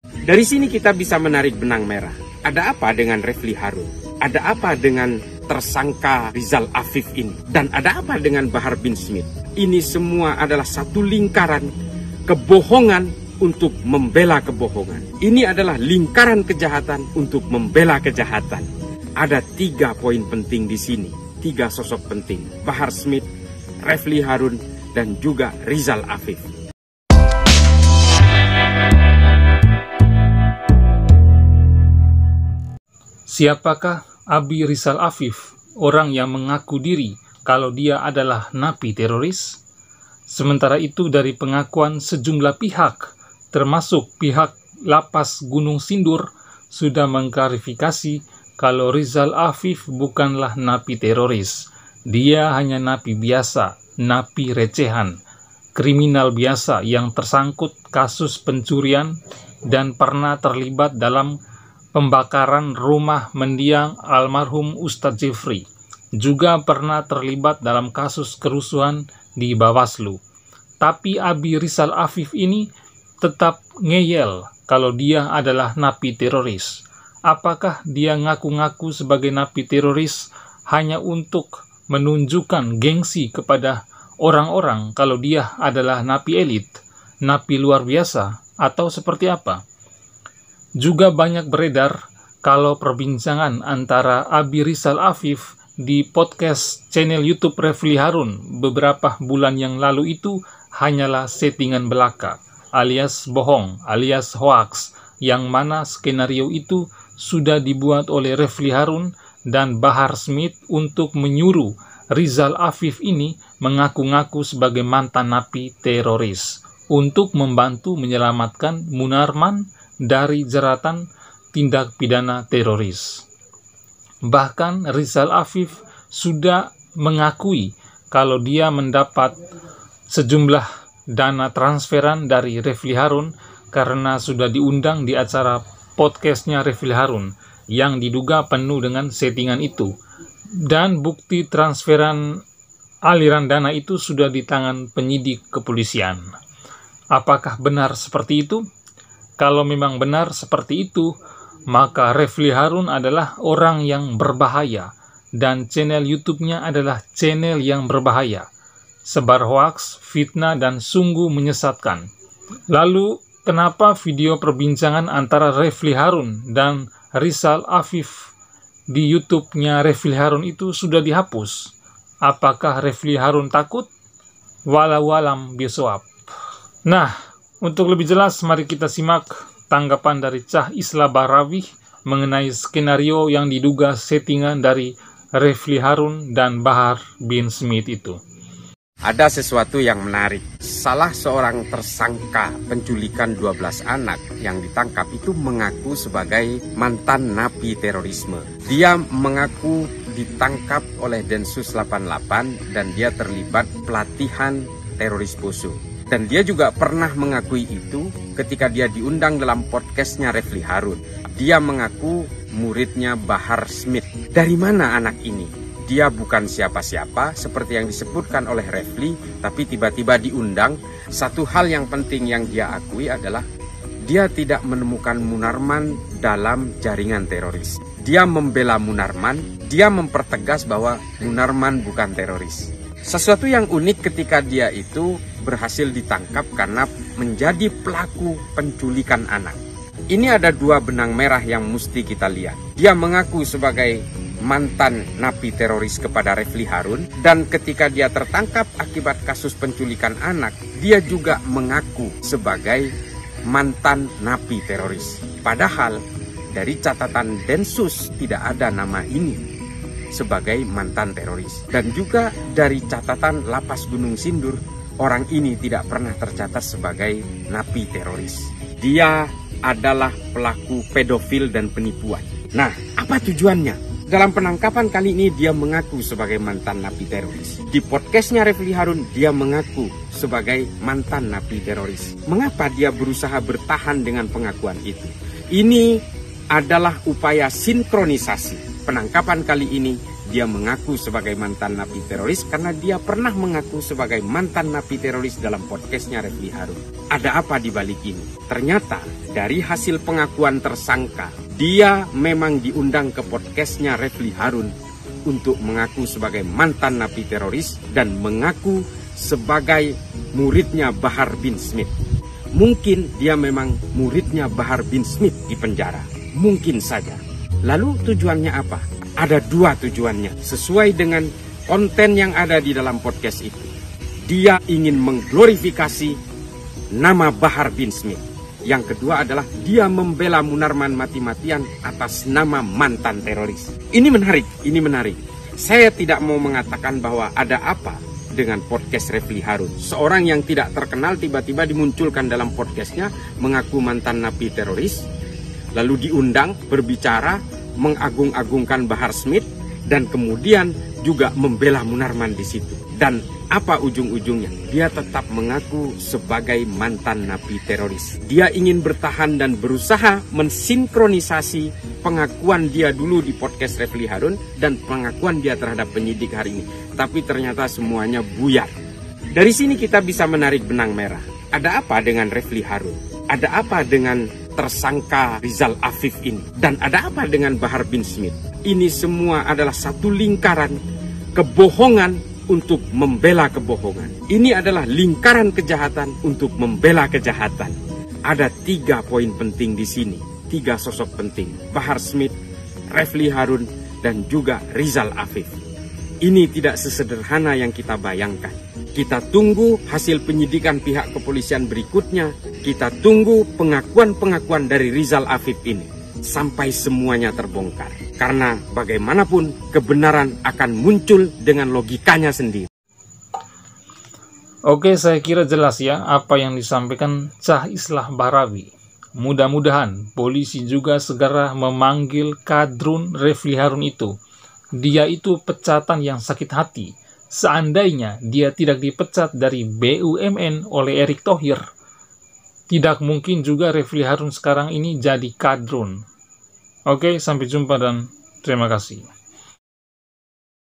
Dari sini kita bisa menarik benang merah. Ada apa dengan Refli Harun? Ada apa dengan tersangka Rizal Afif ini? Dan ada apa dengan Bahar bin Smith? Ini semua adalah satu lingkaran kebohongan untuk membela kebohongan. Ini adalah lingkaran kejahatan untuk membela kejahatan. Ada 3 poin penting di sini. 3 sosok penting. Bahar Smith, Refli Harun, dan juga Rizal Afif. Siapakah Abi Rizal Afif, orang yang mengaku diri kalau dia adalah napi teroris? Sementara itu dari pengakuan sejumlah pihak, termasuk pihak Lapas Gunung Sindur, sudah mengklarifikasi kalau Rizal Afif bukanlah napi teroris. Dia hanya napi biasa, napi recehan, kriminal biasa yang tersangkut kasus pencurian dan pernah terlibat dalam pembakaran rumah mendiang almarhum Ustadz Jeffrey. Juga pernah terlibat dalam kasus kerusuhan di Bawaslu. Tapi Abi Rizal Afif ini tetap ngeyel kalau dia adalah napi teroris. Apakah dia ngaku-ngaku sebagai napi teroris hanya untuk menunjukkan gengsi kepada orang-orang kalau dia adalah napi elit, napi luar biasa, atau seperti apa? Juga banyak beredar kalau perbincangan antara Abi Rizal Afif di podcast channel YouTube Refli Harun beberapa bulan yang lalu itu hanyalah settingan belaka, alias bohong, alias hoax, yang mana skenario itu sudah dibuat oleh Refli Harun dan Bahar Smith untuk menyuruh Rizal Afif ini mengaku-ngaku sebagai mantan napi teroris untuk membantu menyelamatkan Munarman dari jeratan tindak pidana teroris. Bahkan Rizal Afif sudah mengakui kalau dia mendapat sejumlah dana transferan dari Refli Harun karena sudah diundang di acara podcastnya Refli Harun yang diduga penuh dengan settingan itu. Dan bukti transferan aliran dana itu sudah di tangan penyidik kepolisian. Apakah benar seperti itu? Kalau memang benar seperti itu, maka Refli Harun adalah orang yang berbahaya dan channel YouTube-nya adalah channel yang berbahaya. Sebar hoaks, fitnah, dan sungguh menyesatkan. Lalu, kenapa video perbincangan antara Refli Harun dan Rizal Afif di YouTube-nya Refli Harun itu sudah dihapus? Apakah Refli Harun takut? Walau-walam bisawab. Nah, untuk lebih jelas, mari kita simak tanggapan dari Cah Isla Barawih mengenai skenario yang diduga settingan dari Refli Harun dan Bahar bin Smith itu. Ada sesuatu yang menarik. Salah seorang tersangka penculikan 12 anak yang ditangkap itu mengaku sebagai mantan napi terorisme. Dia mengaku ditangkap oleh Densus 88 dan dia terlibat pelatihan teroris Poso. Dan dia juga pernah mengakui itu ketika dia diundang dalam podcastnya Refli Harun. Dia mengaku muridnya Bahar Smith. Dari mana anak ini? Dia bukan siapa-siapa seperti yang disebutkan oleh Refli, tapi tiba-tiba diundang. Satu hal yang penting yang dia akui adalah dia tidak menemukan Munarman dalam jaringan teroris. Dia membela Munarman, dia mempertegas bahwa Munarman bukan teroris. Sesuatu yang unik ketika dia itu berhasil ditangkap karena menjadi pelaku penculikan anak. Ini ada 2 benang merah yang mesti kita lihat. Dia mengaku sebagai mantan napi teroris kepada Refli Harun, dan ketika dia tertangkap akibat kasus penculikan anak, dia juga mengaku sebagai mantan napi teroris. Padahal dari catatan Densus tidak ada nama ini sebagai mantan teroris. Dan juga dari catatan Lapas Gunung Sindur, orang ini tidak pernah tercatat sebagai napi teroris. Dia adalah pelaku pedofil dan penipuan. Nah, apa tujuannya? Dalam penangkapan kali ini dia mengaku sebagai mantan napi teroris. Di podcastnya Refli Harun dia mengaku sebagai mantan napi teroris. Mengapa dia berusaha bertahan dengan pengakuan itu? Ini adalah upaya sinkronisasi. Penangkapan kali ini Dia mengaku sebagai mantan napi teroris karena dia pernah mengaku sebagai mantan napi teroris dalam podcastnya Refli Harun. Ada apa di balik ini? Ternyata dari hasil pengakuan tersangka, dia memang diundang ke podcastnya Refli Harun untuk mengaku sebagai mantan napi teroris dan mengaku sebagai muridnya Bahar bin Smith. Mungkin dia memang muridnya Bahar bin Smith di penjara. Mungkin saja. Lalu tujuannya apa? Ada dua tujuannya, sesuai dengan konten yang ada di dalam podcast itu. Dia ingin mengglorifikasi nama Bahar bin Smith. Yang kedua adalah dia membela Munarman mati-matian atas nama mantan teroris. Ini menarik. Saya tidak mau mengatakan bahwa ada apa dengan podcast Refli Harun. Seorang yang tidak terkenal tiba-tiba dimunculkan dalam podcastnya mengaku mantan napi teroris, lalu diundang berbicara, mengagung-agungkan Bahar Smith, dan kemudian juga membela Munarman di situ. Dan apa ujung-ujungnya? Dia tetap mengaku sebagai mantan napi teroris. Dia ingin bertahan dan berusaha mensinkronisasi pengakuan dia dulu di podcast Refli Harun dan pengakuan dia terhadap penyidik hari ini. Tapi ternyata semuanya buyar. Dari sini kita bisa menarik benang merah. Ada apa dengan Refli Harun? Ada apa dengan tersangka Rizal Afif ini? Dan ada apa dengan Bahar bin Smith? Ini semua adalah satu lingkaran kebohongan untuk membela kebohongan. Ini adalah lingkaran kejahatan untuk membela kejahatan. Ada 3 poin penting di sini, 3 sosok penting: Bahar Smith, Refli Harun, dan juga Rizal Afif. Ini tidak sesederhana yang kita bayangkan. Kita tunggu hasil penyidikan pihak kepolisian berikutnya. Kita tunggu pengakuan-pengakuan dari Rizal Afif ini sampai semuanya terbongkar. Karena bagaimanapun kebenaran akan muncul dengan logikanya sendiri. Oke, saya kira jelas ya apa yang disampaikan Cah Islah Bahrawi. Mudah-mudahan polisi juga segera memanggil kadrun Refli Harun itu. Dia itu pecatan yang sakit hati. Seandainya dia tidak dipecat dari BUMN oleh Erick Thohir, tidak mungkin juga Refli Harun sekarang ini jadi kadrun. Oke, sampai jumpa dan terima kasih.